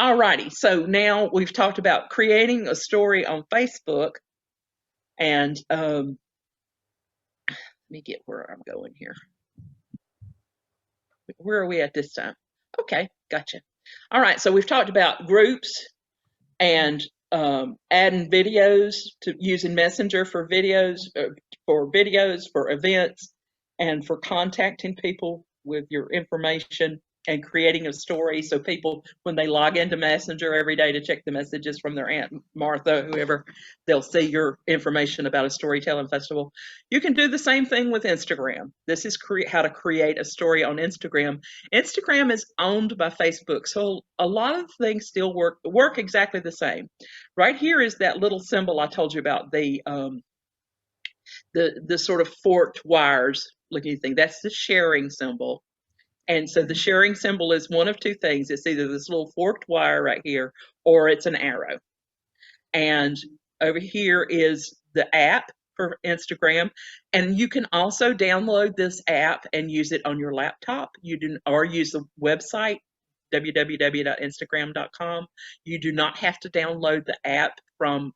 Alrighty, so now we've talked about creating a story on Facebook, and let me get where I'm going here. Where are we at this time? Okay, gotcha. All right, so we've talked about groups and adding videos to using Messenger for videos, for events, and for contacting people with your information and creating a story so people, when they log into Messenger every day to check the messages from their Aunt Martha, whoever, they'll see your information about a storytelling festival. You can do the same thing with Instagram. This is how to create a story on Instagram. Instagram is owned by Facebook, so a lot of things still work exactly the same. Right here is that little symbol I told you about, the sort of forked wires looking thing. That's the sharing symbol. And so the sharing symbol is one of two things. It's either this little forked wire right here, or it's an arrow. And over here is the app for Instagram. And you can also download this app and use it on your laptop. Or use the website www.instagram.com. You do not have to download the app from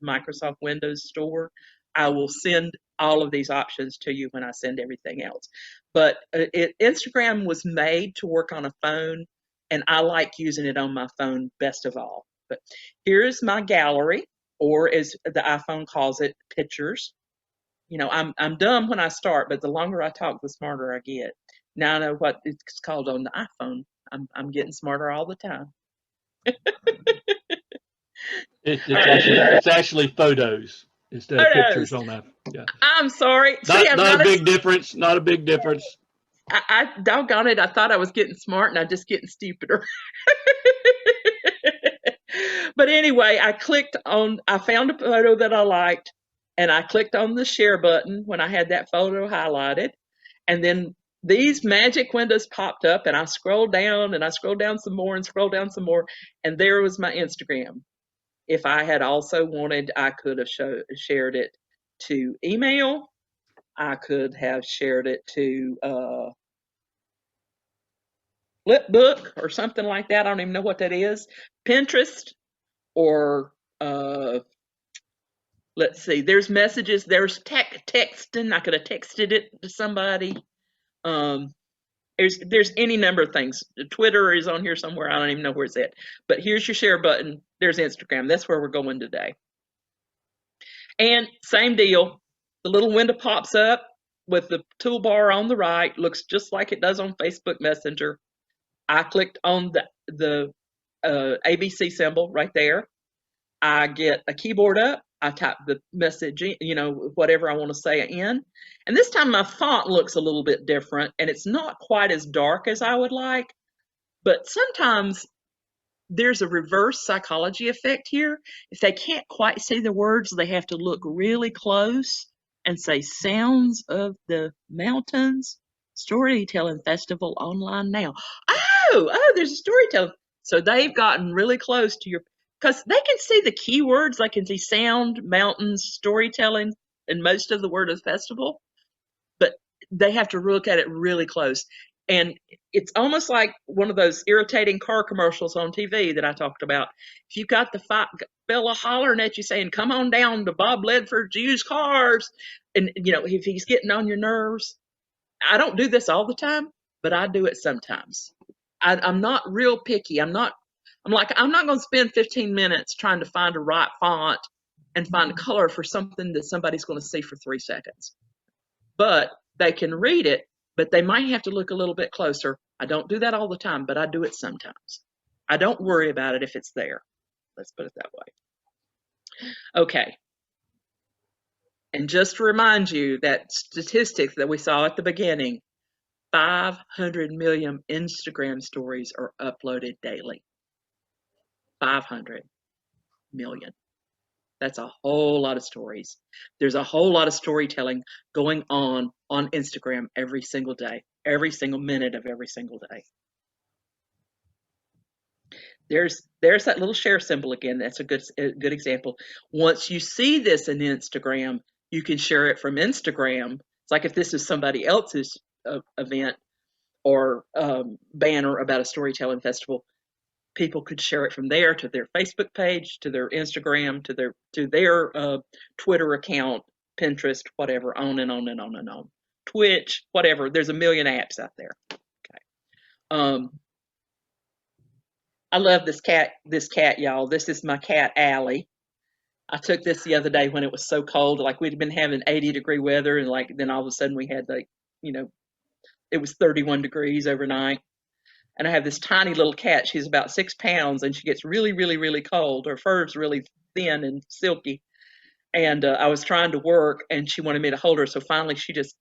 Microsoft Windows Store. I will send all of these options to you when I send everything else. But Instagram was made to work on a phone, and I like using it on my phone best of all. But here's my gallery, or as the iPhone calls it, pictures. I'm dumb when I start, but the longer I talk, the smarter I get. Now I know what it's called on the iPhone. I'm getting smarter all the time. It's actually photos instead of pictures Photos. on that. Yeah. I'm sorry. See, Not I'm not not a as big difference. Not a big difference. I doggone it. I thought I was getting smart, and I'm just getting stupider. But anyway, I found a photo that I liked, and I clicked on the share button when I had that photo highlighted. And then these magic windows popped up, and I scrolled down and I scrolled down some more and scrolled down some more. And there was my Instagram. If I had also wanted, I could have shared it to email. I could have shared it to Flipbook or something like that. I don't even know what that is. Pinterest, or uh, let's see. There's messages. There's texting. I could have texted it to somebody. Um, there's any number of things. Twitter is on here somewhere. I don't even know where it's at. But here's your share button. There's Instagram. That's where we're going today. And same deal. The little window pops up with the toolbar on the right. Looks just like it does on Facebook Messenger. I clicked on the ABC symbol right there. I get a keyboard up. I type the message, whatever I want to say in. And this time my font looks a little bit different, and it's not quite as dark as I would like. But sometimes there's a reverse psychology effect here. If they can't quite see the words, they have to look really close and say "Sounds of the Mountains Storytelling Festival online now." Oh, there's a storytelling. So they've gotten really close to your, because they can see the keywords. They can see sound, mountains, storytelling, and most of the word of festival, but they have to look at it really close. And it's almost like one of those irritating car commercials on TV that I talked about. If you got the fella hollering at you saying, "Come on down to Bob Ledford's used cars," and if he's getting on your nerves, I don't do this all the time, but I do it sometimes. I'm not real picky. I'm not going to spend 15 minutes trying to find a right font and find a color for something that somebody's going to see for 3 seconds. But they can read it, but they might have to look a little bit closer. I don't do that all the time, but I do it sometimes. I don't worry about it if it's there. Let's put it that way. Okay. And just to remind you, that statistic that we saw at the beginning, 500 million Instagram stories are uploaded daily. 500 million. That's a whole lot of stories. There's a whole lot of storytelling going on Instagram every single day, every single minute of every single day. There's that little share symbol again. That's a good example. Once you see this in Instagram, you can share it from Instagram. It's like if this is somebody else's event or banner about a storytelling festival, people could share it from there to their Facebook page, to their Instagram, to their Twitter account, Pinterest, whatever, on and on and on and on. Twitch, whatever. There's a million apps out there. Okay. I love this cat, y'all. This is my cat, Allie. I took this the other day when it was so cold. Like we'd been having 80-degree weather, and like then all of a sudden we had like, it was 31 degrees overnight. And I have this tiny little cat. She's about 6 pounds, and she gets really, really, really cold. Her fur's really thin and silky. And I was trying to work, and she wanted me to hold her. So finally, she just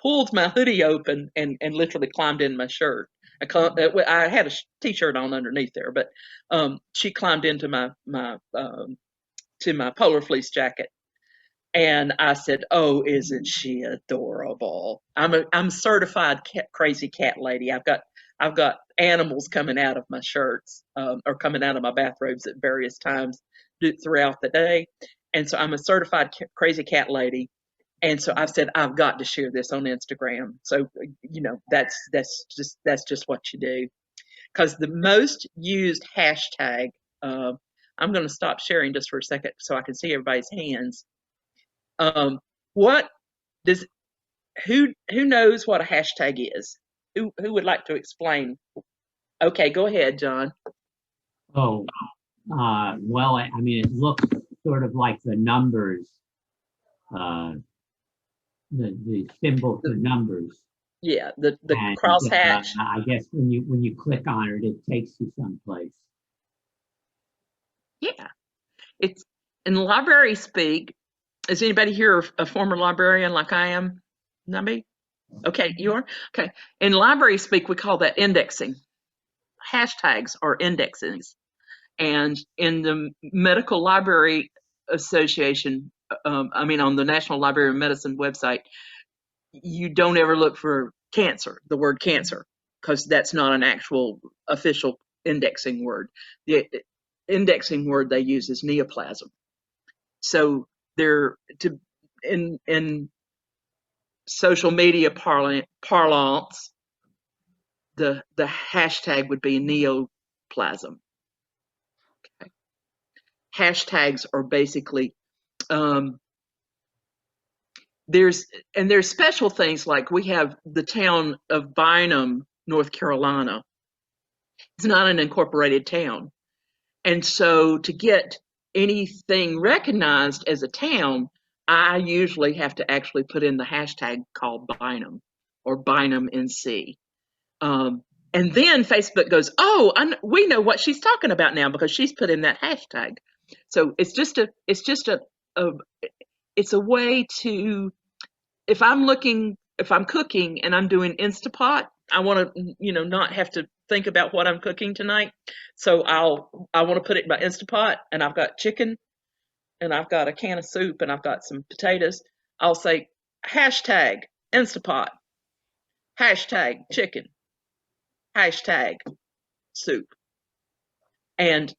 pulled my hoodie open and literally climbed in my shirt. I had a t-shirt on underneath there, but she climbed into my to my polar fleece jacket. And I said, "Oh, isn't she adorable?" I'm certified crazy cat lady. I've got animals coming out of my shirts or coming out of my bathrobes at various times throughout the day, and so I'm a certified crazy cat lady. And so I've said I've got to share this on Instagram. So that's just what you do. Because the most used hashtag, I'm going to stop sharing just for a second so I can see everybody's hands. What does who knows what a hashtag is? Who would like to explain? Okay, go ahead, John. Oh, well, I mean, it looks sort of like the numbers, the symbol for numbers. Yeah, the And, crosshatch. I guess when you click on it, it takes you someplace. Yeah, it's in library speak. Is anybody here a former librarian like I am? Nabi? Okay, you are? Okay. In library speak, we call that indexing. Hashtags are indexes. And in the Medical Library Association, on the National Library of Medicine website, you don't ever look for cancer, the word cancer, because that's not an actual official indexing word. The indexing word they use is neoplasm. So in social media parlance, the hashtag would be neoplasm. Okay. Hashtags are basically there's special things, like we have the town of Bynum, North Carolina. It's not an incorporated town, and so to get anything recognized as a town, I usually have to actually put in the hashtag called Bynum or Bynum NC. And then Facebook goes, "Oh, we know what she's talking about now because she's put in that hashtag." So it's just a way to, if I'm cooking and I'm doing Instapot, I want to, not have to think about what I'm cooking tonight. So I want to put it in my Instapot, and I've got chicken, and I've got a can of soup, and I've got some potatoes. I'll say hashtag Instapot, hashtag chicken, hashtag soup, and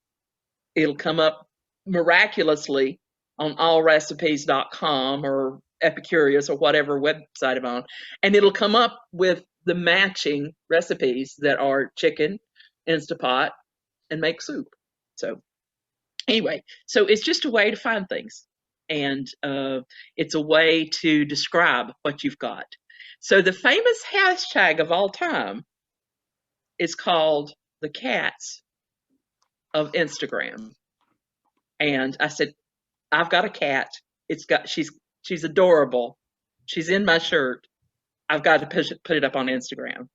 it'll come up miraculously on allrecipes.com or Epicurious or whatever website I'm on, and it'll come up with the matching recipes that are chicken, Instapot, and make soup. So anyway, so it's just a way to find things, and it's a way to describe what you've got. So the famous hashtag of all time is called the cats of Instagram. And I said, I've got a cat. She's adorable. She's in my shirt. I've got to put it up on Instagram.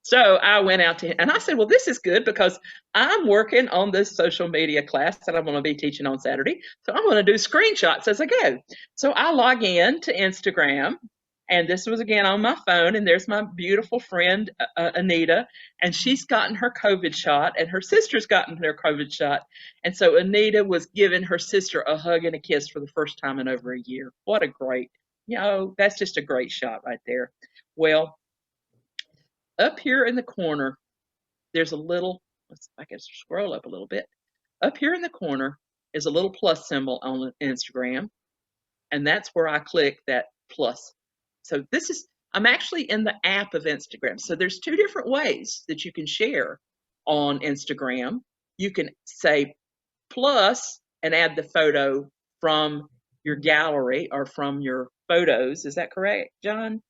So I went out to him and I said, well, this is good because I'm working on this social media class that I'm going to be teaching on Saturday. So I'm going to do screenshots as I go. So I log in to Instagram, and this was again on my phone, and there's my beautiful friend, Anita, and she's gotten her COVID shot, and her sister's gotten their COVID shot. And so Anita was giving her sister a hug and a kiss for the first time in over a year. What a great, that's just a great shot right there. Well, up here in the corner, there's a little, let's see if I can scroll up a little bit. Up here in the corner is a little plus symbol on Instagram, and that's where I click that plus. So I'm actually in the app of Instagram. So there's two different ways that you can share on Instagram, you can say plus and add the photo from your gallery or from your photos. Is that correct, John?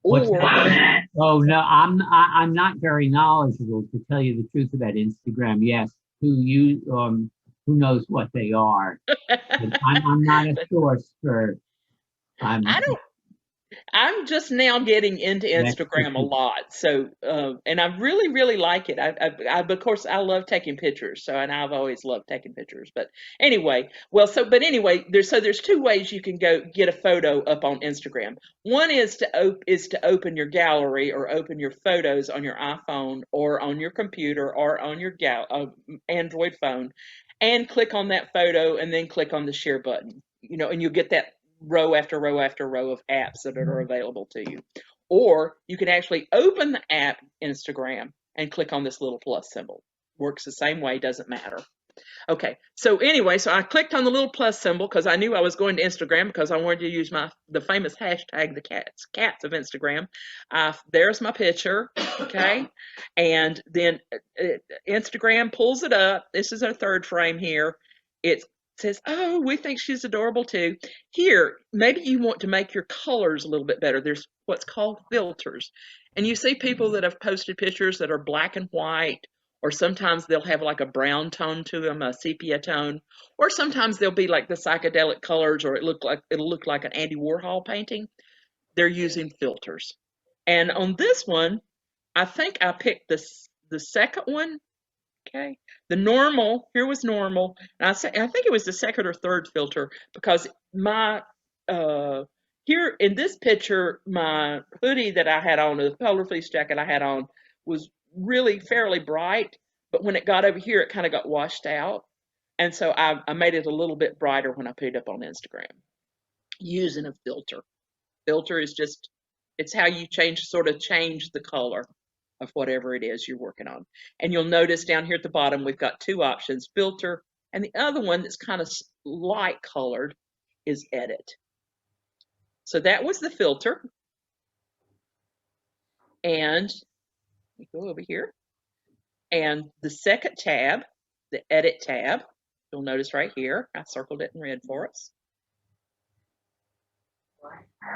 What's Or that? Oh, no, I'm not very knowledgeable, to tell you the truth, about Instagram. Yes, who knows what they are. But I'm not a source for, I don't I'm just now getting into Instagram a lot. So, and I really, really like it. Of course, I love taking pictures. So, and I've always loved taking pictures. But anyway, but anyway, there's two ways you can go get a photo up on Instagram. One is to open your gallery or open your photos on your iPhone or on your computer or on your Android phone, and click on that photo and then click on the share button. And you'll get that row after row after row of apps that are available to you. Or you can actually open the app Instagram and click on this little plus symbol. Works the same way, doesn't matter. Okay, so anyway, so I clicked on the little plus symbol because I knew I was going to Instagram because I wanted to use the famous hashtag, the cats of Instagram. There's my picture, okay? And then Instagram pulls it up. This is our third frame here. It says, oh, we think she's adorable too. Here, maybe you want to make your colors a little bit better. There's what's called filters. And you see people that have posted pictures that are black and white, or sometimes they'll have like a brown tone to them, a sepia tone, or sometimes they'll be like the psychedelic colors, or it'll look like an Andy Warhol painting. They're using filters. And on this one, I think I picked the second one. Okay. The normal, here was normal. And I think it was the second or third filter because here in this picture, my hoodie that I had on, the polar fleece jacket I had on, was really fairly bright. But when it got over here, it kind of got washed out. And so I made it a little bit brighter when I put it up on Instagram using a filter. Filter is just, it's how you sort of change the color of whatever it is you're working on. And you'll notice down here at the bottom, we've got two options, filter, and the other one that's kind of light colored is edit. So that was the filter. And we go over here. And the second tab, the edit tab, you'll notice right here, I circled it in red for us.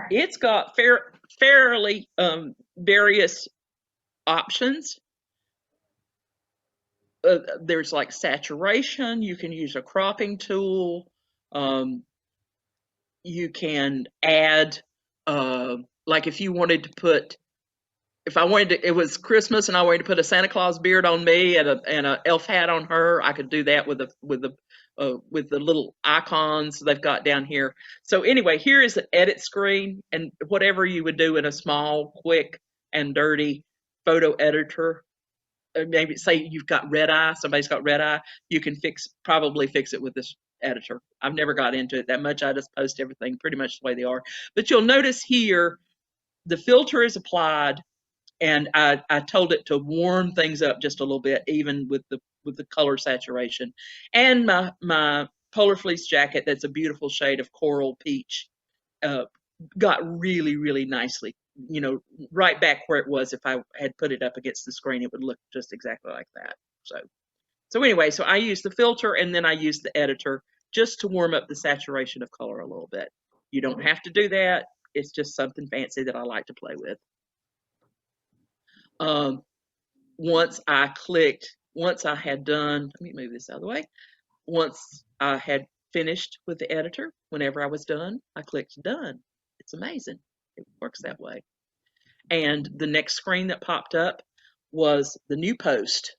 It's got fairly various options. There's like saturation. You can use a cropping tool. You can add, like if you wanted to put, if I wanted to, it was Christmas and I wanted to put a Santa Claus beard on me and a elf hat on her, I could do that with the little icons they've got down here. So anyway, here is the edit screen, and whatever you would do in a small, quick, and dirty photo editor. Maybe say you've got red eye, somebody's got red eye, you can probably fix it with this editor. I've never got into it that much. I just post everything pretty much the way they are. But you'll notice here, the filter is applied, and I told it to warm things up just a little bit, even with the color saturation. And my polar fleece jacket, that's a beautiful shade of coral peach, got really, really nicely, right back where it was. If I had put it up against the screen, it would look just exactly like that. So anyway, so I use the filter and then I use the editor just to warm up the saturation of color a little bit. You don't have to do that. It's just something fancy that I like to play with. Once I had done, let me move this out of the way. Once I had finished with the editor, whenever I was done, I clicked done. It's amazing. It works that way. And the next screen that popped up was the new post.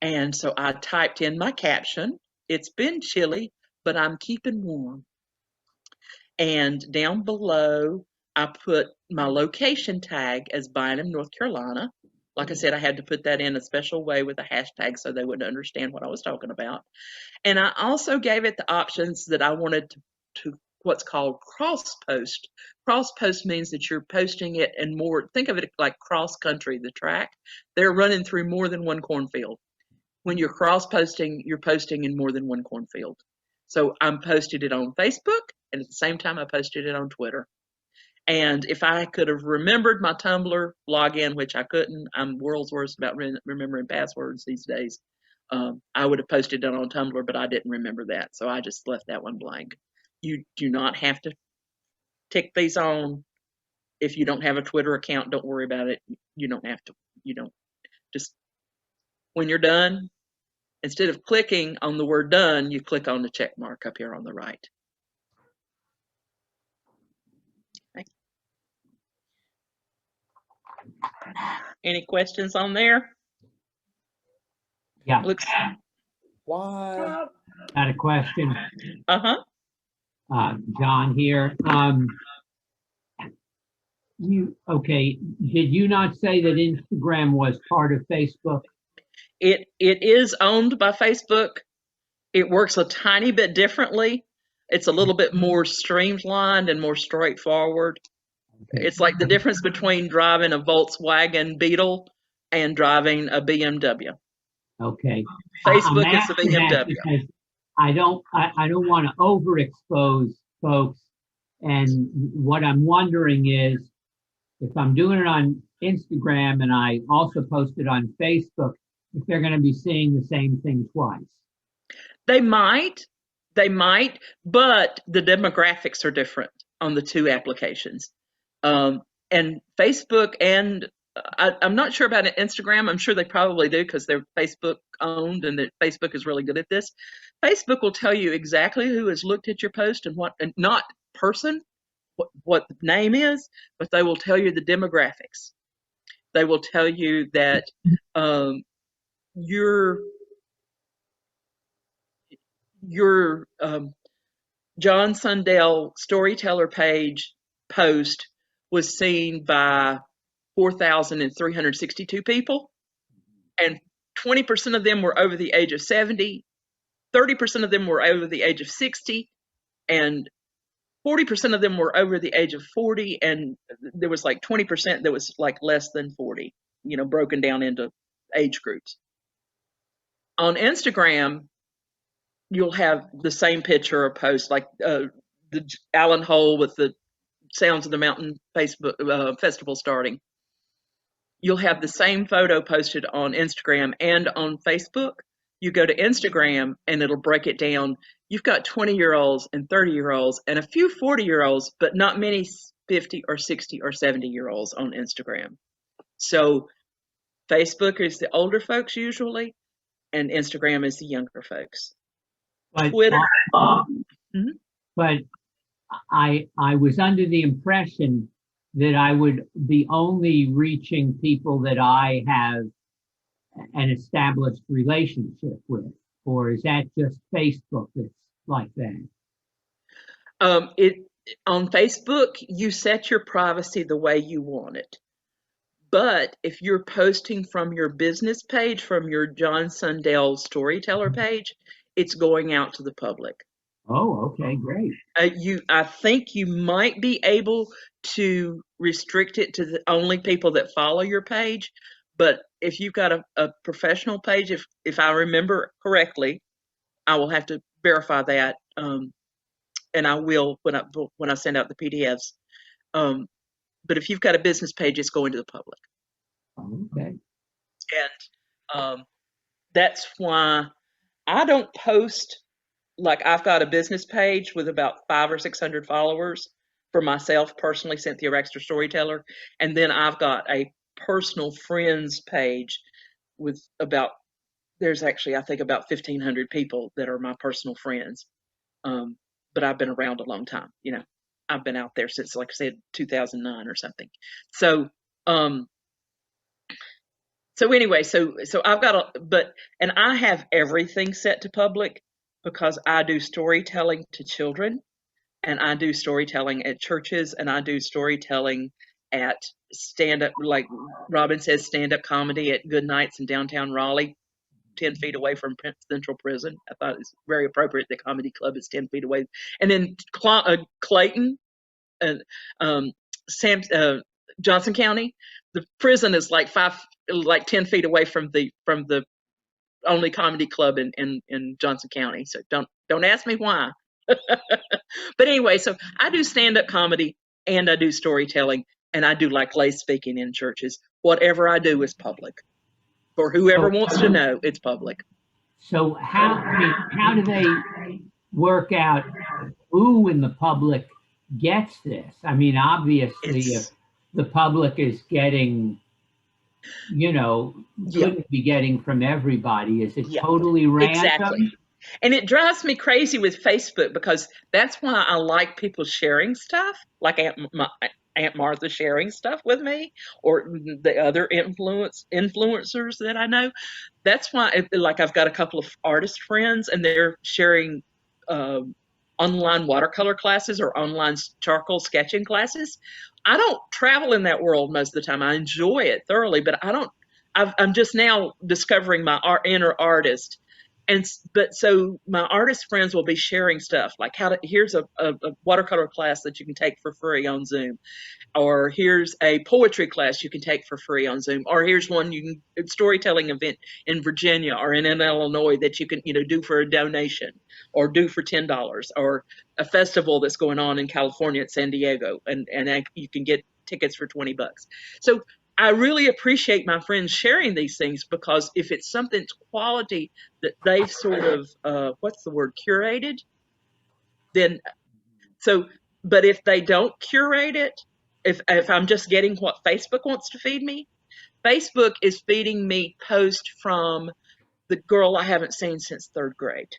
And so I typed in my caption. It's been chilly, but I'm keeping warm. And down below, I put my location tag as Bynum, North Carolina. Like I said, I had to put that in a special way with a hashtag so they would understand what I was talking about. And I also gave it the options that I wanted to what's called cross post. Cross post means that you're posting it in more, think of it like cross country, the track. They're running through more than one cornfield. When you're cross posting, you're posting in more than one cornfield. So I'm posted it on Facebook, and at the same time I posted it on Twitter. And if I could have remembered my Tumblr login, which I couldn't, I'm world's worst about remembering passwords these days. I would have posted it on Tumblr, but I didn't remember that, so I just left that one blank. You do not have to tick these on. If you don't have a Twitter account, don't worry about it. You don't have to. You don't. Just when you're done, instead of clicking on the word done, you click on the check mark up here on the right. Okay. Any questions on there? Yeah, Looks. Why? got a question. Uh-huh. John here. Okay, did you not say that Instagram was part of Facebook? It is owned by Facebook. It works a tiny bit differently. It's a little bit more streamlined and more straightforward. Okay. It's like the difference between driving a Volkswagen Beetle and driving a BMW. Okay. Facebook I'm is a asking that BMW. because I don't want to overexpose folks. And what I'm wondering is, if I'm doing it on Instagram and I also post it on Facebook, if they're going to be seeing the same thing twice. They might, but the demographics are different on the two applications. And Facebook and I'm not sure about Instagram. I'm sure they probably do because they're Facebook owned and that Facebook is really good at this. Facebook will tell you exactly who has looked at your post and what, and not person, what the name is, but they will tell you the demographics. They will tell you that your John Sundell Storyteller page post was seen by 4,362 people, and 20% of them were over the age of 70, 30% of them were over the age of 60, and 40% of them were over the age of 40, and there was like 20% that was like less than 40, broken down into age groups. On Instagram, you'll have the same picture or post, like the Allen Hole with the Sounds of the Mountain Facebook festival starting. You'll have the same photo posted on Instagram and on Facebook. You go to Instagram and it'll break it down. You've got 20-year-olds and 30-year-olds and a few 40-year-olds, but not many 50 or 60 or 70-year-olds on Instagram. So Facebook is the older folks usually, and Instagram is the younger folks. But, Twitter. But I was under the impression that I would be only reaching people that I have an established relationship with, or is that just Facebook that's like that? On Facebook, you set your privacy the way you want it. But if you're posting from your business page, from your John Sundell Storyteller page, it's going out to the public. Oh, okay, great. I think you might be able to restrict it to the only people that follow your page, but if you've got a professional page, if I remember correctly, I will have to verify that, and I will when I send out the PDFs. But if you've got a business page, it's going to the public. Okay. And that's why I don't post. Like, I've got a business page with about 500 or 600 followers for myself personally, Cynthia Raxter Storyteller, and then I've got a personal friends page with there's actually, I think, about 1,500 people that are my personal friends. But I've been around a long time. I've been out there since, like I said, 2009 or something. So anyway, so I've got and I have everything set to public because I do storytelling to children, and I do storytelling at churches, and I do storytelling at stand-up, like Robin says, stand-up comedy at Good Nights in downtown Raleigh, 10 feet away from Central Prison. I thought it was very appropriate. The comedy club is 10 feet away. And then Clayton and Johnson County, the prison is like 10 feet away from the only comedy club in Johnson County. So don't ask me why. But anyway, so I do stand-up comedy and I do storytelling, and I do like lay speaking in churches. Whatever I do is public. For whoever So, wants to know, it's public. so how do they work out who in the public gets this? I mean, obviously, if It's the public is getting, yeah, couldn't be getting from everybody, is it yeah, totally exactly. random? And it drives me crazy with Facebook because that's why I like people sharing stuff, like Aunt Martha sharing stuff with me, or the other influencers that I know. That's why, like, I've got a couple of artist friends, and they're sharing uh, online watercolor classes or online charcoal sketching classes. I don't travel in that world most of the time. I enjoy it thoroughly, but I don't. I'm just now discovering my inner artist, but so my artist friends will be sharing stuff like here's a watercolor class that you can take for free on Zoom, or here's a poetry class you can take for free on Zoom, or here's one storytelling event in Virginia or in Illinois that you can do for a donation or do for $10, or a festival that's going on in California at San Diego, and you can get tickets for $20. So I really appreciate my friends sharing these things, because if it's something quality that they've sort of what's the word, curated, then so, but if they don't curate it, if I'm just getting what Facebook wants to feed me, Facebook is feeding me post from the girl I haven't seen since third grade,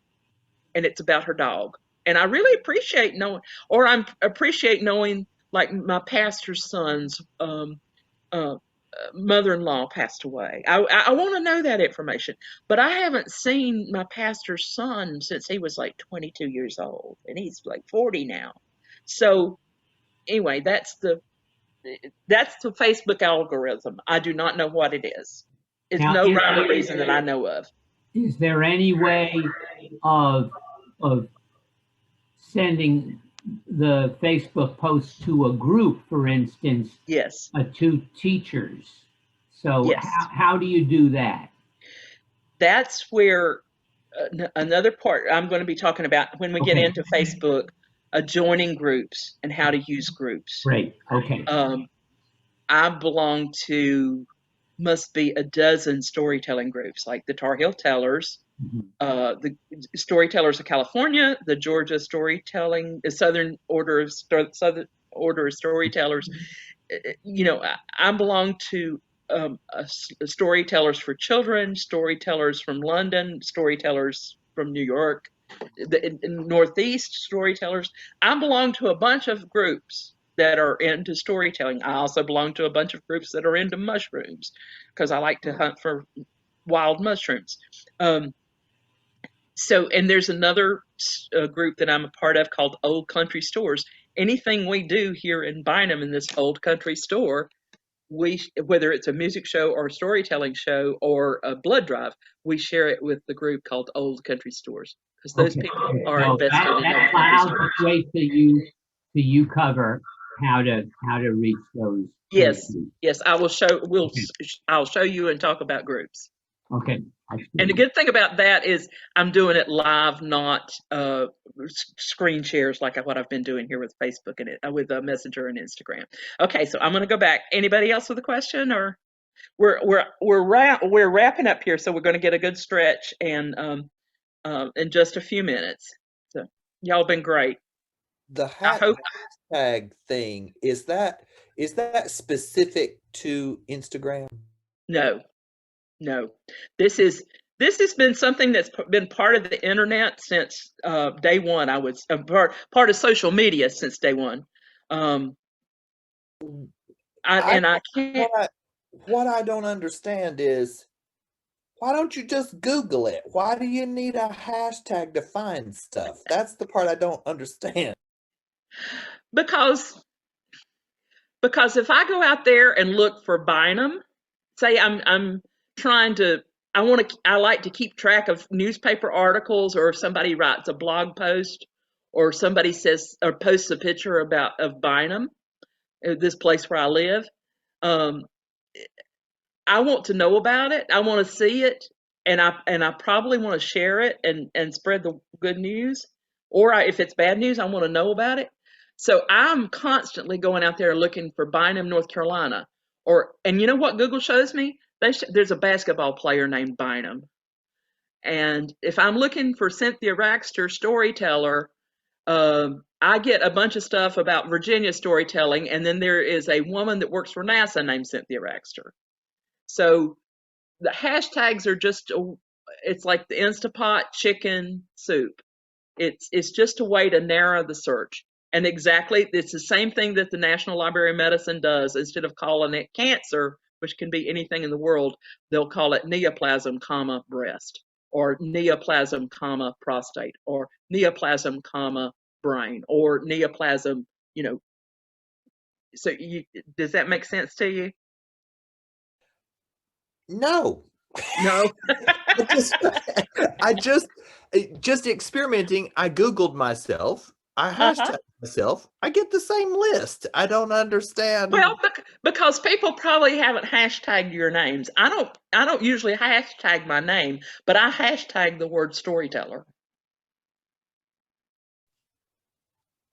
and it's about her dog. And I really appreciate knowing, or I appreciate knowing, like my pastor's son's uh, mother-in-law passed away. I want to know that information, but I haven't seen my pastor's son since he was like 22 years old, and he's like 40 now. So anyway, that's the Facebook algorithm. I do not know what it is. It's Now, no rhyme or reason that I know of. is there any way of of sending the Facebook post to a group, for instance, Yes, to teachers? So yes. how do you do that? That's where another part I'm going to be talking about when we get Okay, into Facebook, joining groups and how to use groups. great. Okay. I belong to must be a dozen storytelling groups, like the Tar Heel Tellers, Mhm. the Storytellers of California, the Georgia Storytelling, the Southern Order of Storytellers. I belong to Storytellers for Children, Storytellers from London, Storytellers from New York, the Northeast Storytellers. I belong to a bunch of groups that are into storytelling. I also belong to a bunch of groups that are into mushrooms, because I like to hunt for wild mushrooms. Um, and there's another group that I'm a part of called Old Country Stores. Anything we do here in Bynum in this old country store, whether it's a music show or a storytelling show or a blood drive, we share it with the group called Old Country Stores, because those Okay. people are So invested in that old country I'll stores. just wait till you cover how to reach those Yes, groups. yes, I will show. Okay. I'll show you and talk about groups. Okay. And the good thing about that is I'm doing it live, not screen shares like what I've been doing here with Facebook and with Messenger and Instagram. Okay, so I'm going to go back. Anybody else with a question, or we're wrapping up here, so we're going to get a good stretch and in just a few minutes. So y'all been great. The I hope. hashtag thing, is that specific to Instagram? No, no. This has been something that's been part of the internet since day one. I was part of social media since day one. Um, I I can't. what I don't understand is, why don't you just Google it? Why do you need a hashtag to find stuff? That's the part I don't understand. because if I go out there and look for Bynum, say I'm trying to, I like to keep track of newspaper articles, or if somebody writes a blog post, or somebody says or posts a picture of Bynum, this place where I live. Um, I want to know about it. I want to see it, and I probably want to share it and spread the good news. Or if it's bad news, I want to know about it. So I'm constantly going out there looking for Bynum, North Carolina. And you know what Google shows me? There's a basketball player named Bynum. And if I'm looking for Cynthia Raxter storyteller, I get a bunch of stuff about Virginia storytelling, and then there is a woman that works for NASA named Cynthia Raxter. So the hashtags are it's like the Instapot chicken soup. It's just a way to narrow the search. And exactly, it's the same thing that the National Library of Medicine does. Instead of calling it cancer, which can be anything in the world, they'll call it neoplasm, breast, or neoplasm, prostate, or neoplasm, brain, or neoplasm, you know. So does that make sense to you? No. No. I just experimenting. I Googled myself. I Uh-huh. hashtagged myself. I get the same list. I don't understand. Well, because people probably haven't hashtagged your names. I don't usually hashtag my name, but I hashtag the word storyteller.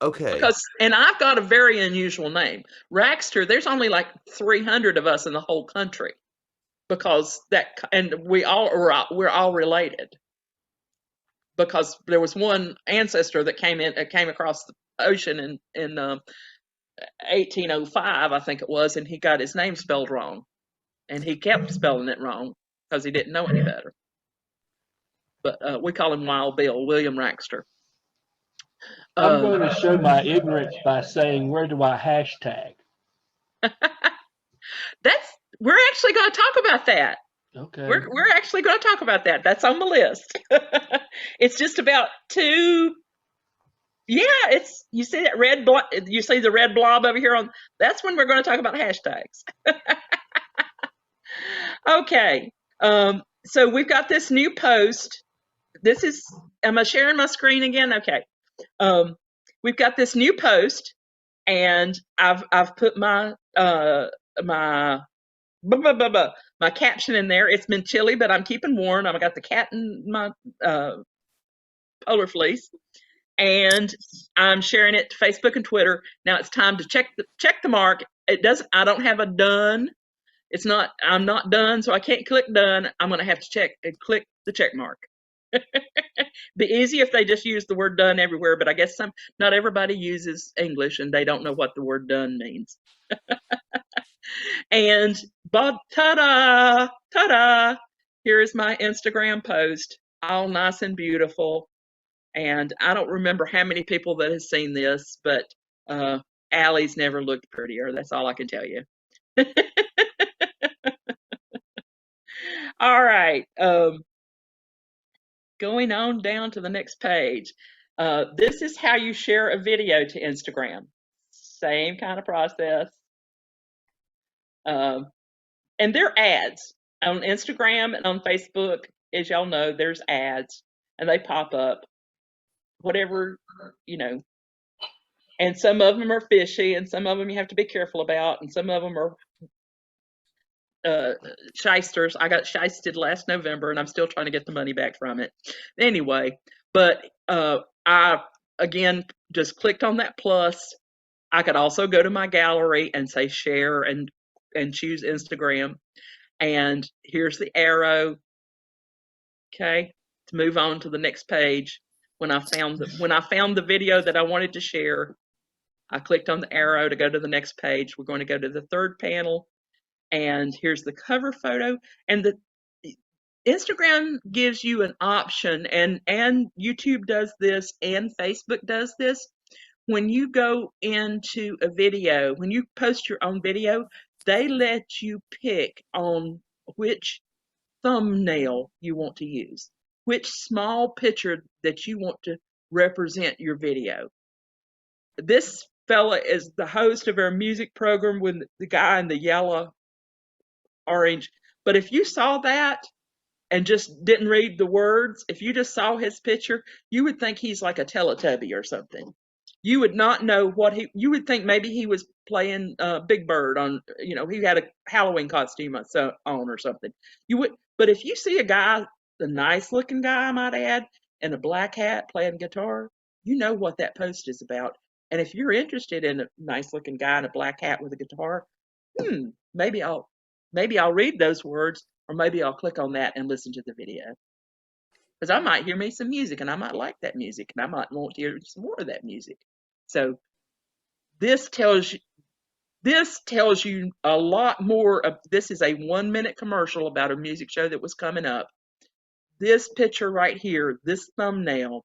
Okay. And I've got a very unusual name. Raxter, there's only like 300 of us in the whole country and we're all related. Because there was one ancestor that came across the ocean in 1805, I think it was, and he got his name spelled wrong. And he kept spelling it wrong because he didn't know any better. But we call him Wild Bill, William Raxter. I'm going to show my ignorance by saying, where do I hashtag? We're actually going to talk about that. Okay. We're actually going to talk about that. That's on the list. It's just about two. Yeah, you see that red blob. You see the red blob over here that's when we're going to talk about hashtags. Okay. So we've got this new post. Am I sharing my screen again? Okay. We've got this new post, and I've put my caption in there. It's been chilly, but I'm keeping warm. I've got the cat in my polar fleece, and I'm sharing it to Facebook and Twitter. Now it's time to check the mark. I don't have a done. I'm not done, so I can't click done. I'm going to have to click the check mark. Be easy if they just use the word done everywhere, but I guess not everybody uses English and they don't know what the word done means. And ta-da, here is my Instagram post, all nice and beautiful. And I don't remember how many people that has seen this, but Allie's never looked prettier. That's all I can tell you. All right. Going on down to the next page. This is how you share a video to Instagram. Same kind of process. And they're ads. On Instagram and on Facebook, as y'all know, there's ads. And they pop up. Whatever, And some of them are fishy, and some of them you have to be careful about, and some of them are shysters. I got shysted last November, and I'm still trying to get the money back from it. Anyway, but I again just clicked on that plus. I could also go to my gallery and say share and choose Instagram. And here's the arrow. Okay, to move on to the next page. When I found the video that I wanted to share, I clicked on the arrow to go to the next page. We're going to go to the third panel, and here's the cover photo. And the Instagram gives you an option, and YouTube does this, and Facebook does this. When you go into a video, when you post your own video, they let you pick on which thumbnail you want to use, which small picture that you want to represent your video. This fella is the host of our music program with the guy in the yellow, orange. But if you saw that and just didn't read the words, if you just saw his picture, you would think he's like a Teletubby or something. You would not know you would think maybe he was playing Big Bird on, he had a Halloween costume on or something. But if you see a guy, a nice looking guy, I might add, in a black hat playing guitar, you know what that post is about. And if you're interested in a nice looking guy in a black hat with a guitar, maybe I'll read those words, or maybe I'll click on that and listen to the video. Because I might hear me some music and I might like that music and I might want to hear some more of that music. So this tells you a lot more of, this is a 1-minute commercial about a music show that was coming up. This picture right here, this thumbnail,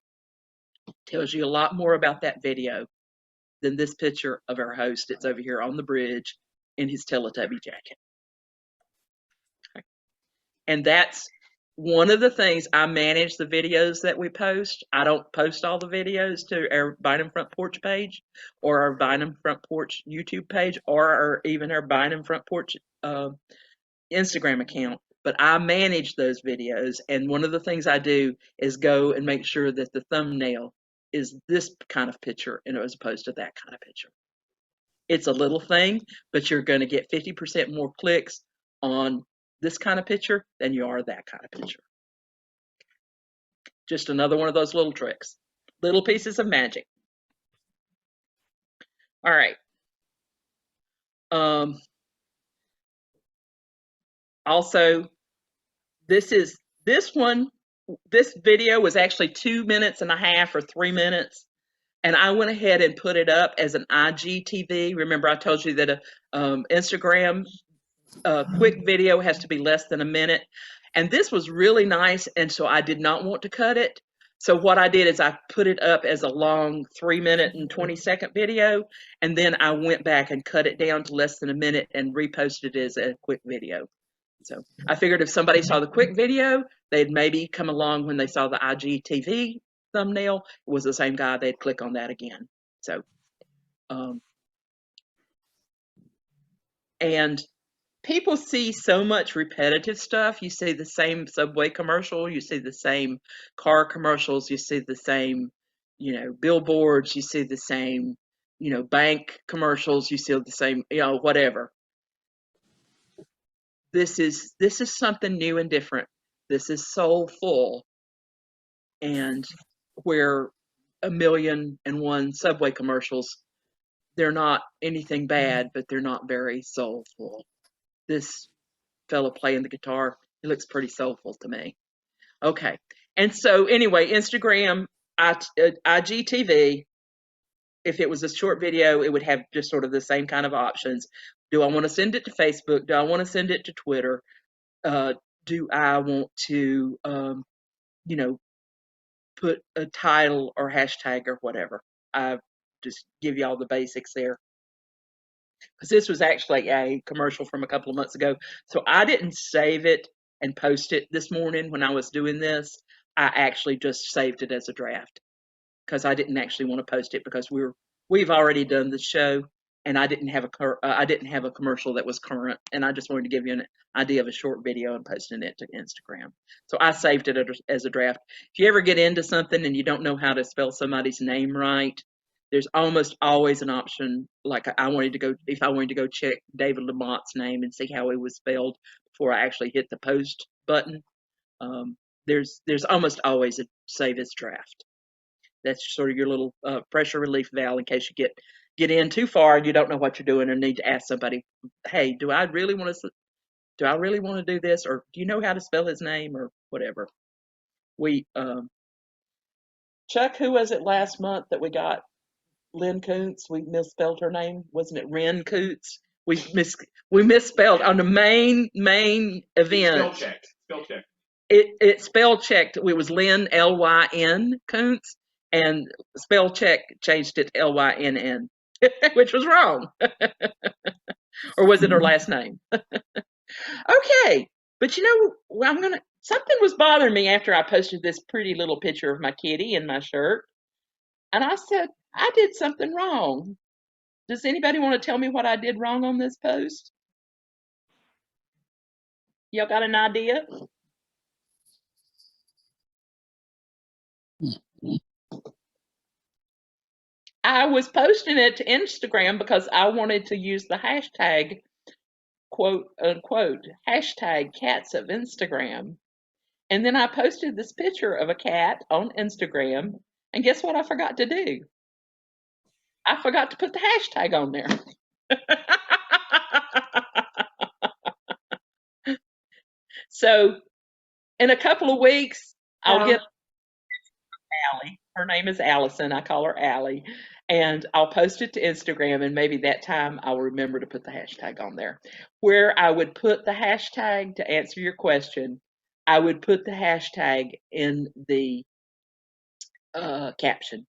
tells you a lot more about that video than this picture of our host that's over here on the bridge in his Teletubby jacket. Okay. And that's one of the things. I manage the videos that we post. I don't post all the videos to our Bynum Front Porch page or our Bynum Front Porch YouTube page or even our Bynum Front Porch Instagram account, but I manage those videos. And one of the things I do is go and make sure that the thumbnail is this kind of picture as opposed to that kind of picture. It's a little thing, but you're going to get 50% more clicks on this kind of picture than you are that kind of picture. Just another one of those little tricks, little pieces of magic. All right. Also, this video was actually 2.5 minutes or 3 minutes. And I went ahead and put it up as an IGTV. Remember, I told you that Instagram quick video has to be less than a minute. And this was really nice, and so I did not want to cut it. So what I did is I put it up as a long 3-minute and 20-second video, and then I went back and cut it down to less than a minute and reposted it as a quick video. So I figured if somebody saw the quick video, they'd maybe come along when they saw the IGTV thumbnail. It was the same guy, they'd click on that again. So, and people see so much repetitive stuff. You see the same Subway commercial, you see the same car commercials, you see the same, billboards, you see the same, bank commercials, you see the same, whatever. This is something new and different. This is soulful. And where 1,000,001 Subway commercials, they're not anything bad, but they're not very soulful. This fella playing the guitar, he looks pretty soulful to me. Okay. And so anyway, Instagram, IGTV, if it was a short video, it would have just sort of the same kind of options. Do I want to send it to Facebook? Do I want to send it to Twitter? Do I want to, put a title or hashtag or whatever? I just give you all the basics there. Because this was actually a commercial from a couple of months ago. So I didn't save it and post it this morning when I was doing this. I actually just saved it as a draft because I didn't actually want to post it because we've already done the show and I didn't have a commercial that was current, and I just wanted to give you an idea of a short video and posting it to Instagram. So I saved it as a draft. If you ever get into something and you don't know how to spell somebody's name right, there's almost always an option. Like if I wanted to go check David Lamont's name and see how it was spelled before I actually hit the post button, there's almost always a save as draft. That's sort of your little pressure relief valve in case you get in too far and you don't know what you're doing and need to ask somebody, hey, do I really want to do this, or do you know how to spell his name, or whatever. We Chuck, who was it last month that we got? Lynn Coontz, we misspelled her name. Wasn't it Ren Coontz? We misspelled on the main event. Spell check. It spell checked. It was Lynn, Lyn Coontz, and spell check changed it to Lynn, which was wrong. Or was it her last name? Okay, but something was bothering me after I posted this pretty little picture of my kitty in my shirt, and I said, I did something wrong. Does anybody want to tell me what I did wrong on this post? Y'all got an idea? I was posting it to Instagram because I wanted to use the hashtag, quote unquote, hashtag cats of Instagram. And then I posted this picture of a cat on Instagram, and guess what I forgot to do? I forgot to put the hashtag on there. So in a couple of weeks, I'll get Allie. Her name is Allison. I call her Allie. And I'll post it to Instagram, and maybe that time I'll remember to put the hashtag on there. Where I would put the hashtag to answer your question, I would put the hashtag in the caption,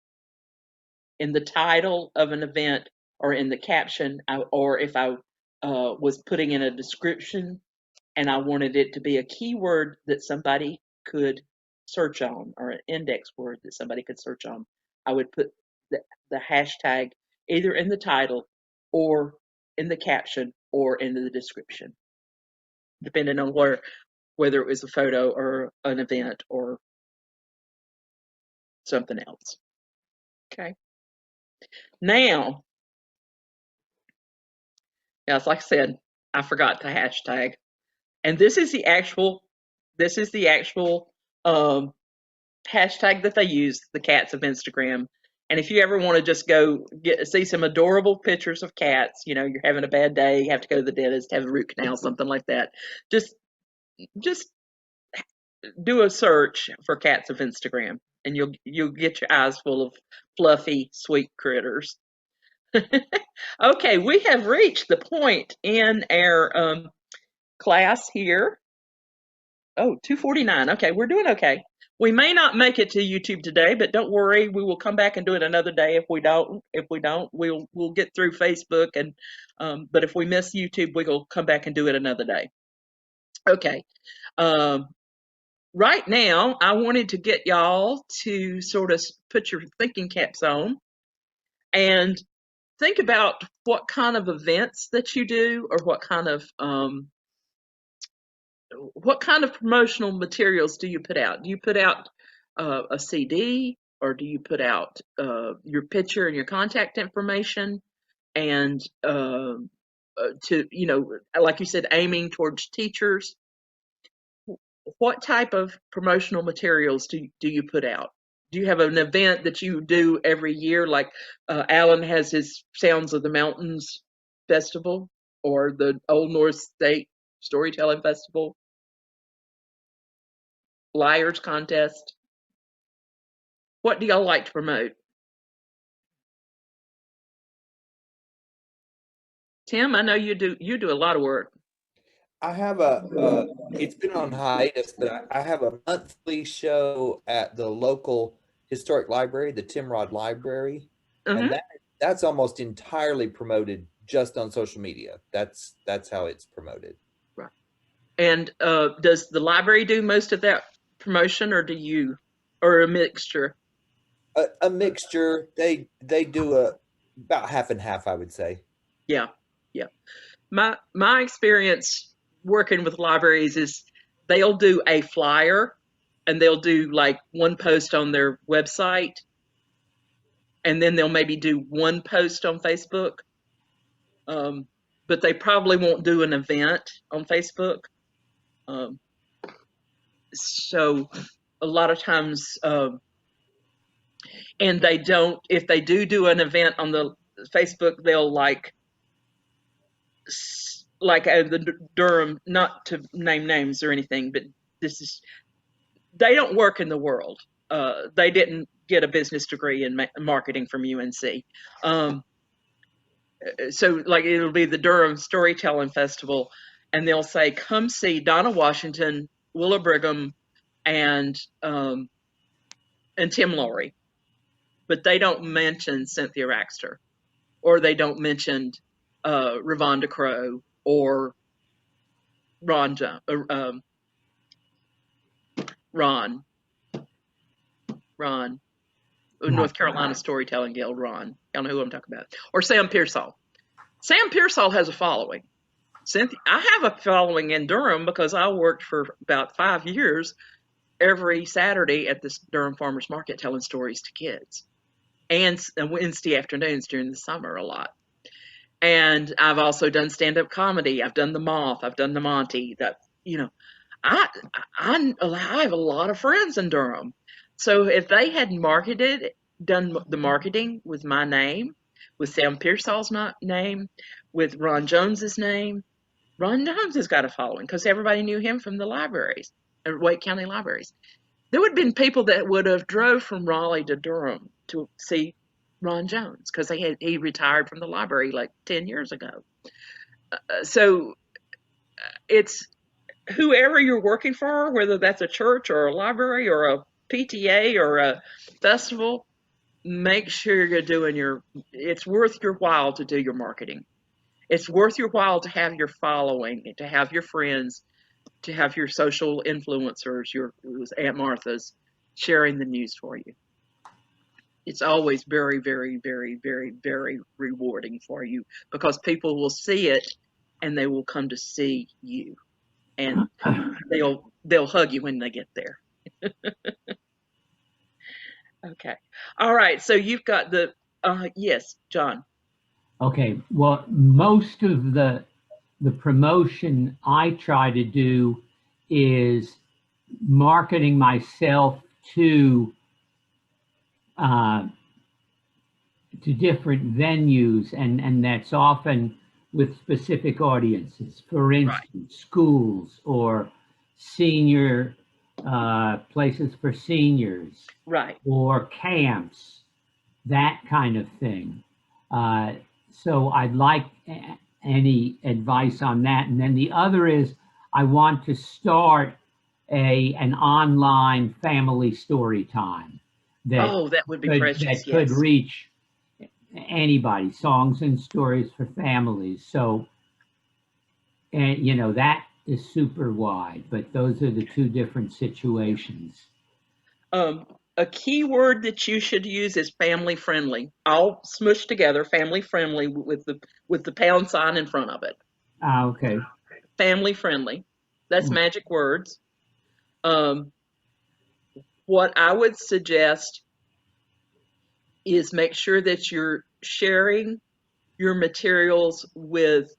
in the title of an event, or in the caption, or if I was putting in a description and I wanted it to be a keyword that somebody could search on, or an index word that somebody could search on, I would put the hashtag either in the title or in the caption or in the description, depending on whether it was a photo or an event or something else. Okay. Now, yes, like I said, I forgot the hashtag. And this is the actual hashtag that they use, the cats of Instagram. And if you ever want to just go see some adorable pictures of cats, you know, you're having a bad day, you have to go to the dentist, have a root canal, something like that, just do a search for cats of Instagram, and you'll get your eyes full of fluffy, sweet critters. Okay, we have reached the point in our class here. Oh, 2:49. Okay, we're doing okay. We may not make it to YouTube today, but don't worry, we will come back and do it another day. If we don't, we'll get through Facebook, and but if we miss YouTube, we'll come back and do it another day. Okay. Right now, I wanted to get y'all to sort of put your thinking caps on and think about what kind of events that you do, or what kind of promotional materials do you put out? Do you put out a CD, or do you put out your picture and your contact information, and to, you know, like you said, aiming towards teachers? What type of promotional materials do you put out? Do you have an event that you do every year, like Alan has his Sounds of the Mountains Festival, or the Old North State Storytelling Festival, Liars Contest? What do y'all like to promote? Tim, I know you do a lot of work. I have it's been on hiatus, but I have a monthly show at the local historic library, the Timrod Library, and Uh-huh. that's almost entirely promoted just on social media. That's how it's promoted. Right. And does the library do most of that promotion, or or a mixture? A mixture. They do about half and half, I would say. Yeah, yeah. My experience working with libraries is they'll do a flyer, and they'll do like one post on their website, and then they'll maybe do one post on Facebook. But they probably won't do an event on Facebook. Um, so a lot of times, and they don't, if they do an event on the Facebook, they'll like the Durham, not to name names or anything, but they don't work in the world. They didn't get a business degree in marketing from UNC. So like it'll be the Durham Storytelling Festival, and they'll say, come see Donna Washington, Willa Brigham, and Tim Laurie. But they don't mention Cynthia Raxter, or they don't mention Ravonda Crow, or Ron, North Carolina Storytelling Guild, Ron. Y'all know who I'm talking about. Or Sam Pearsall. Sam Pearsall has a following. I have a following in Durham because I worked for about 5 years every Saturday at this Durham Farmers Market telling stories to kids, and Wednesday afternoons during the summer a lot. And I've also done stand-up comedy. I've done the Moth. I've done the Monty. I have a lot of friends in Durham. So if they had done the marketing with my name, with Sam Pearsall's name, with Ron Jones's name. Ron Jones has got a following because everybody knew him from the libraries, Wake County libraries. There would have been people that would have drove from Raleigh to Durham to see Ron Jones because he retired from the library like 10 years ago. So it's whoever you're working for, whether that's a church or a library or a PTA or a festival, make sure you're doing it's worth your while to do your marketing. It's worth your while to have your following, to have your friends, to have your social influencers, your Aunt Martha's sharing the news for you. It's always very, very, very, very, very rewarding for you because people will see it and they will come to see you, and they'll hug you when they get there. Okay. All right. So you've got yes, John. Okay. Well, most of the promotion I try to do is marketing myself to different venues, and that's often with specific audiences. For instance, schools or senior places for seniors, Right. or camps, that kind of thing. So I'd like any advice on that. And then the other is I want to start an online family story time that that would be precious. that could Yes. reach anybody, songs and stories for families. So, and that is super wide, but those are the two different situations. A key word that you should use is family friendly. All smushed together, family friendly with the pound sign in front of it. Okay. Family friendly. That's magic words. What I would suggest is make sure that you're sharing your materials with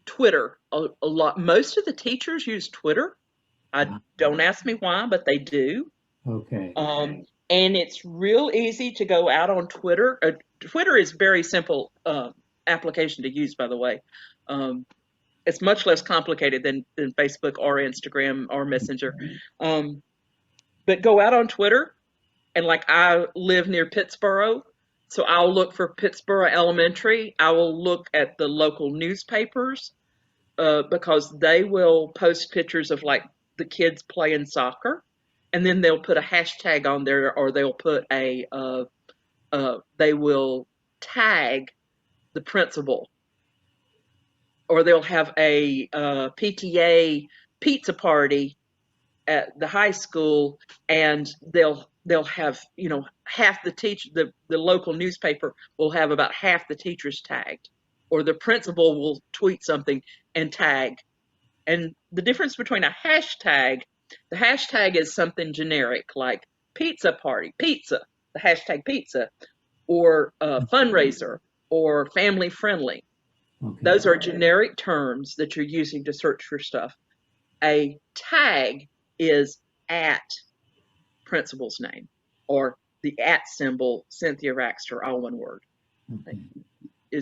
Twitter a lot. Most of the teachers use Twitter. Don't ask me why, but they do. Okay. And it's real easy to go out on Twitter. Twitter is very simple application to use, by the way. It's much less complicated than Facebook or Instagram or Messenger. But go out on Twitter, and like I live near Pittsboro, so I'll look for Pittsboro Elementary. I will look at the local newspapers because they will post pictures of like the kids playing soccer, and then they'll put a hashtag on there, or they'll put they will tag the principal, or they'll have a PTA pizza party at the high school, and they'll have half the local newspaper will have about half the teachers tagged, or the principal will tweet something and tag. And the difference between a hashtag, the hashtag is something generic like pizza party, pizza, the hashtag pizza, or fundraiser, or family friendly. Okay. Those are generic terms that you're using to search for stuff. A tag is at principal's name, or the at symbol, Cynthia Raxter, all one word. Okay.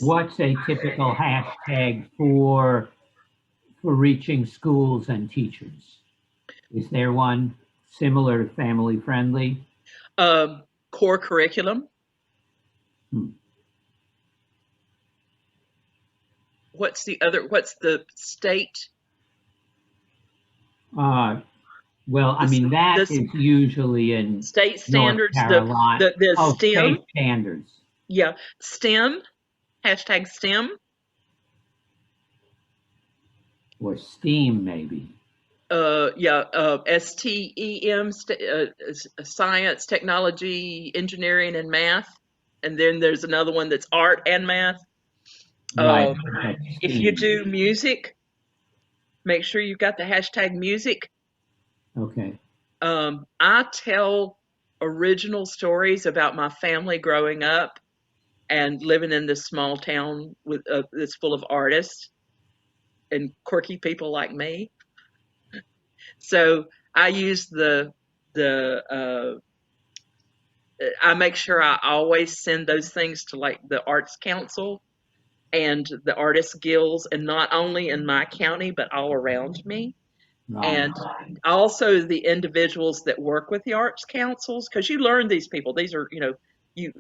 What's a typical hashtag for reaching schools and teachers? Is there one similar to family friendly? Core curriculum. What's the state? Well, I mean, that is usually in state standards, North Carolina. the STEM. State standards. Yeah, STEM, hashtag STEM. Or STEAM, maybe. STEM, science, technology, engineering, and math. And then there's another one that's art and math. Right. If you do music, make sure you've got the hashtag music. Okay. I tell original stories about my family growing up and living in this small town that's full of artists and quirky people like me. So I use the I make sure I always send those things to like the Arts Council and the artist guilds, and not only in my county but all around me, Right. and also the individuals that work with the arts councils, because you learn these people. These are, you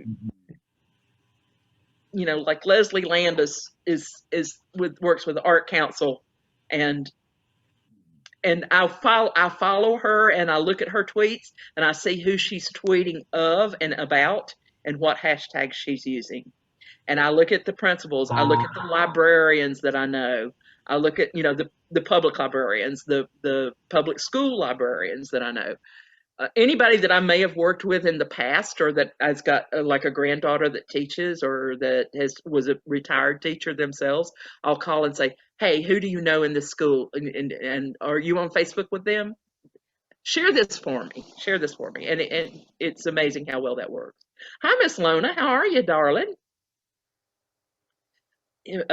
like Leslie Landis is works with the art council, and I follow her, and I look at her tweets, and I see who she's tweeting of and about and what hashtags she's using. And I look at the principals, I look at the librarians that I know. I look at, the public librarians, the public school librarians that I know. Anybody that I may have worked with in the past, or that has got like a granddaughter that teaches, or that was a retired teacher themselves, I'll call and say, "Hey, who do you know in this school? And are you on Facebook with them? Share this for me. Share this for me." And it's amazing how well that works. Hi, Miss Lona. How are you, darling?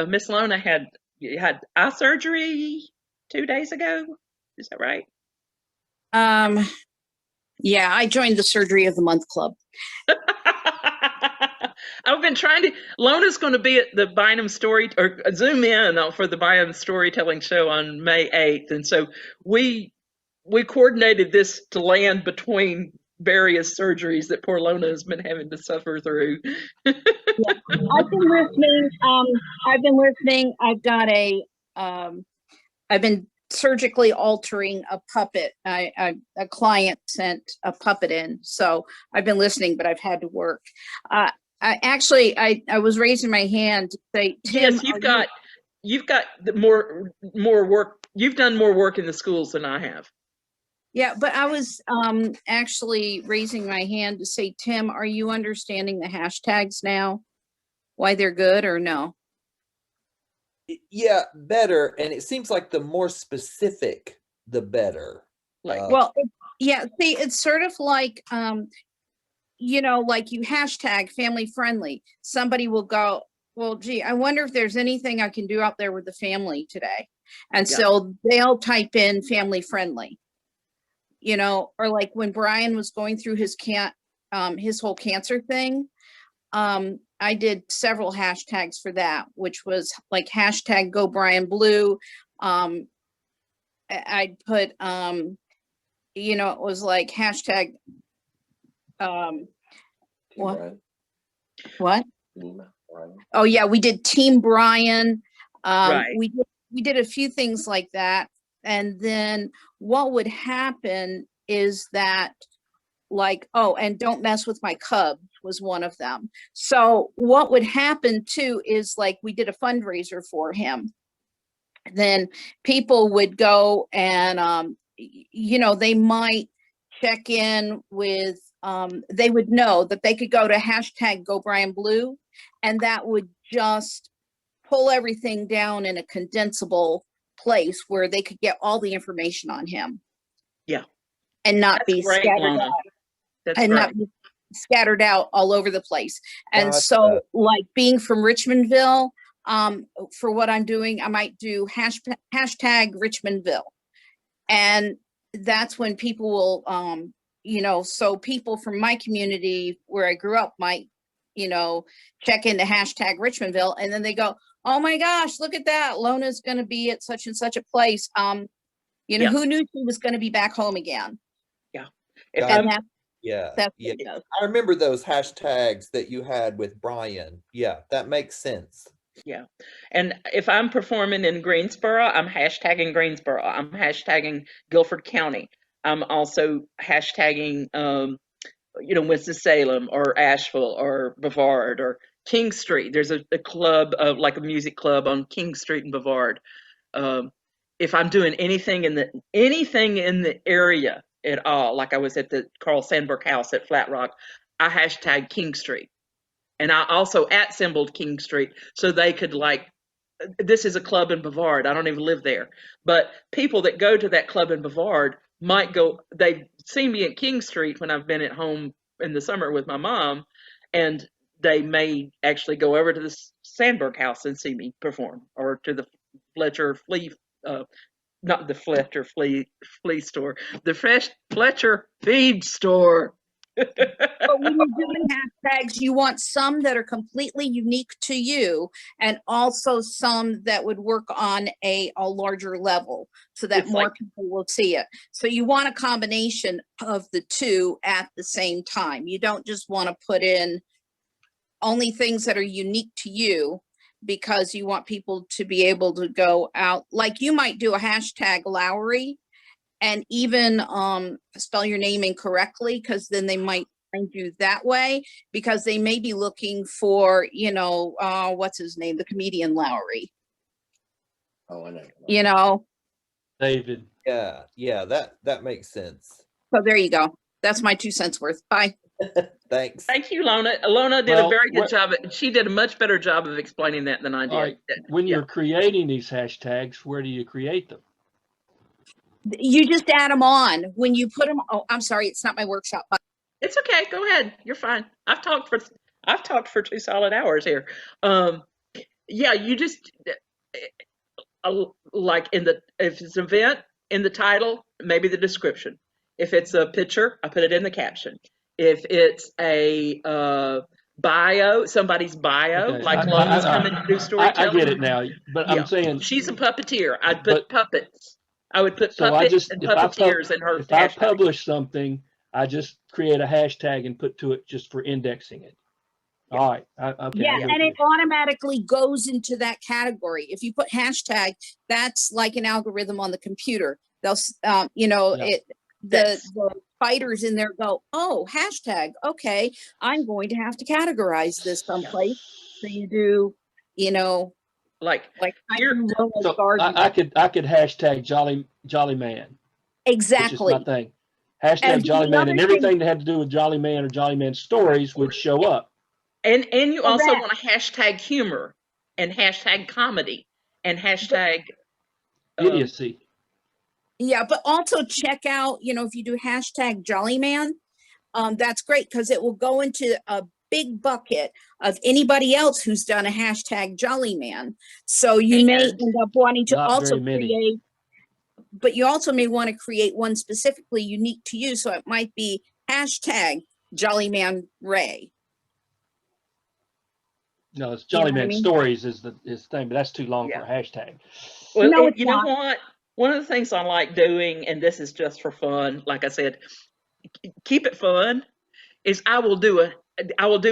Miss Lona had eye surgery 2 days ago. Is that right? Yeah, I joined the Surgery of the Month Club. I've been trying to. Lona's going to be at the Bynum Story, or Zoom in for the Bynum Storytelling Show on May 8th, and so we coordinated this to land between various surgeries that poor Lona has been having to suffer through. Yeah. I've been listening. I've got I've been surgically altering a puppet. A client sent a puppet in, so I've been listening, but I've had to work. I was raising my hand to say, Tim, Yes, you've got more work. You've done more work in the schools than I have. Yeah, but I was actually raising my hand to say, Tim, are you understanding the hashtags now? Why they're good or no? Yeah, better. And it seems like the more specific, the better. Like, Well, yeah, see, it's sort of like, like you hashtag family friendly. Somebody will go, well, gee, I wonder if there's anything I can do out there with the family today. And so they'll type in family friendly, or like when Brian was going through his whole cancer thing. I did several hashtags for that, which was like hashtag Go Brian Blue. I'd put, it was like hashtag, what? Oh yeah, we did Team Brian. right. We did a few things like that. And then what would happen is that, like, oh, and don't mess with my Cubs was one of them. So what would happen too is, like, we did a fundraiser for him. Then people would go and, they might check in with, they would know that they could go to hashtag Go Brian Blue, and that would just pull everything down in a condensable place where they could get all the information on him. Yeah. And not That's be great, scattered Lona. out. That's And great. not be scattered out all over the place. And Gotcha. so, like, being from Richmondville, for what I'm doing, I might do hashtag Richmondville. And that's when people will, so people from my community where I grew up might, check into hashtag Richmondville, and then they go, oh my gosh, look at that. Lona's going to be at such and such a place. Yeah. Who knew she was going to be back home again? Yeah. And Yeah. that's Yeah. what it does. I remember those hashtags that you had with Brian. Yeah, that makes sense. Yeah. And if I'm performing in Greensboro, I'm hashtagging Greensboro. I'm hashtagging Guilford County. I'm also hashtagging, Winston-Salem or Asheville or Brevard or King Street. There's a club of, like, a music club on King Street in Brevard. If I'm doing anything in the area at all, like I was at the Carl Sandburg House at Flat Rock, I hashtag King Street. And I also @symboled King Street so they could, like, this is a club in Brevard. I don't even live there. But people that go to that club in Brevard might go, they've seen me at King Street when I've been at home in the summer with my mom, and they may actually go over to the Sandburg House and see me perform, or to the Fletcher Flea, not the Fletcher Flea store, the Fresh Fletcher Feed store. But when you're doing hashtags, you want some that are completely unique to you and also some that would work on a larger level so that It's more like, people will see it. So you want a combination of the two at the same time. You don't just want to put in only things that are unique to you because you want people to be able to go out. Like you might do a hashtag Lowry and even spell your name incorrectly because then they might find you that way because they may be looking for, you know, what's his name, the comedian Lowry, Oh, I know. you know. David. Yeah, that makes sense. So there you go. That's my 2 cents worth. Bye. Thanks. thank you, Lona. Lona did a Well, very good what- job. She did a much better job of explaining that than I did. All right. When Yeah. you're creating these hashtags, where do you create them? You just add them on when you put them. Oh, I'm sorry. It's not my workshop. Bye. It's okay. Go ahead. You're fine. I've talked for 2 solid hours here. Yeah, you just like if it's an event, in the title, maybe the description. If it's a picture, I put it in the caption. If it's a bio, somebody's bio, Okay, like Lona's coming to do I storytelling. get it now, but Yeah. I'm saying She's a puppeteer. I'd put But- puppets. I would put so. puppets and If I puppeteers in her if I hashtag. publish something, I just create a hashtag and put to it just for indexing it. All right. Okay. Yeah, I get and you. it automatically goes into that category. If you put hashtag, that's like an algorithm on the computer. They'll, you know, Yeah. the fighters in there go, oh, hashtag. Okay, I'm going to have to categorize this someplace. So you do, you know, Like I here- do Rona's So garden. I could hashtag Jolly Man, which is Exactly. my thing. Hashtag And Jolly the Man, other and thing- everything that had to do with Jolly Man or Jolly Man stories would show up. and you also Correct. want to hashtag humor and hashtag comedy and hashtag Idiocy. Yeah, but also check out, you know, if you do hashtag Jolly Man, that's great because it will go into a big bucket of anybody else who's done a hashtag Jolly Man. So you may And end up wanting to not also very many. create, but you also may want to create one specifically unique to you. So it might be hashtag Jolly Man Ray. No, it's You know Jolly what I Man mean? stories is the thing, but that's too long Yeah. for a hashtag. well, No, it's you know not. what? One of the things I like doing, and this is just for fun, like I said, keep it fun, is I will do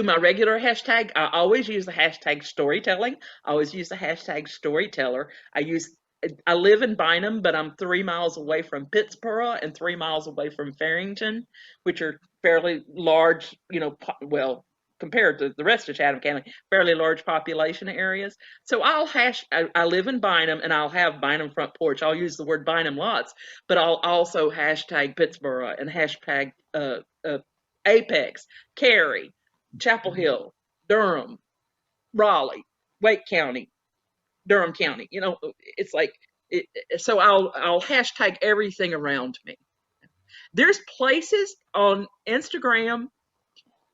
my regular hashtag. I always use the hashtag storytelling. I always use the hashtag storyteller. I live in Bynum, but I'm 3 miles away from Pittsburgh and 3 miles away from Farrington, which are fairly large, you know, well, compared to the rest of Chatham County, fairly large population areas. So I live in Bynum and I'll have Bynum front porch. I'll use the word Bynum lots, but I'll also hashtag Pittsburgh and hashtag Apex, Cary, Chapel Hill, Durham, Raleigh, Wake County, Durham County. You know, it's like so I'll hashtag everything around me. There's places on Instagram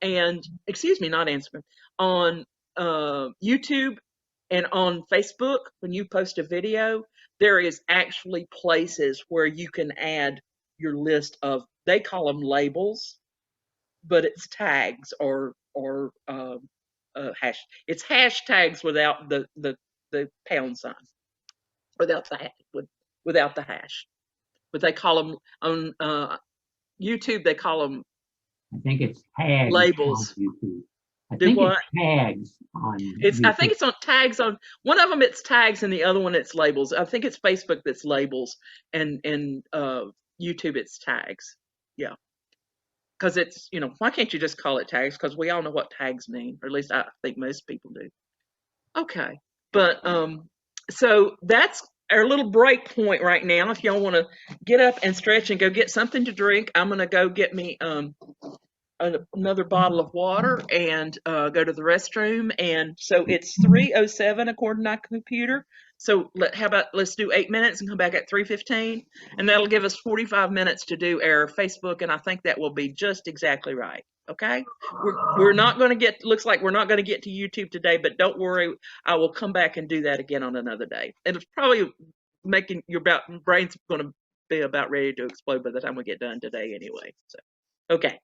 and not Instagram, on YouTube and on Facebook when you post a video, there is actually places where you can add your list of, they call them labels, but it's tags or hash. It's hashtags without the pound sign, without without the hash. But they call them on YouTube. They call them I think it's tags labels. on YouTube. I Do think what? it's tags on It's I YouTube. think it's on tags on one of them. It's tags and the other one it's labels. I think it's Facebook that's labels and YouTube it's tags. Yeah. Because it's, you know, why can't you just call it tags? Because we all know what tags mean, or at least I think most people do. Okay, but so that's our little break point right now. If y'all want to get up and stretch and go get something to drink, I'm gonna go get me another bottle of water and go to the restroom. And so it's 3:07 according to my computer. So how about let's do 8 minutes and come back at 3:15, and that'll give us 45 minutes to do our Facebook, and I think that will be just exactly right. Okay, we're not going to get. Looks like we're not going to get to YouTube today, but don't worry, I will come back and do that again on another day. And it's probably making your brain's going to be about ready to explode by the time we get done today, anyway. So, okay.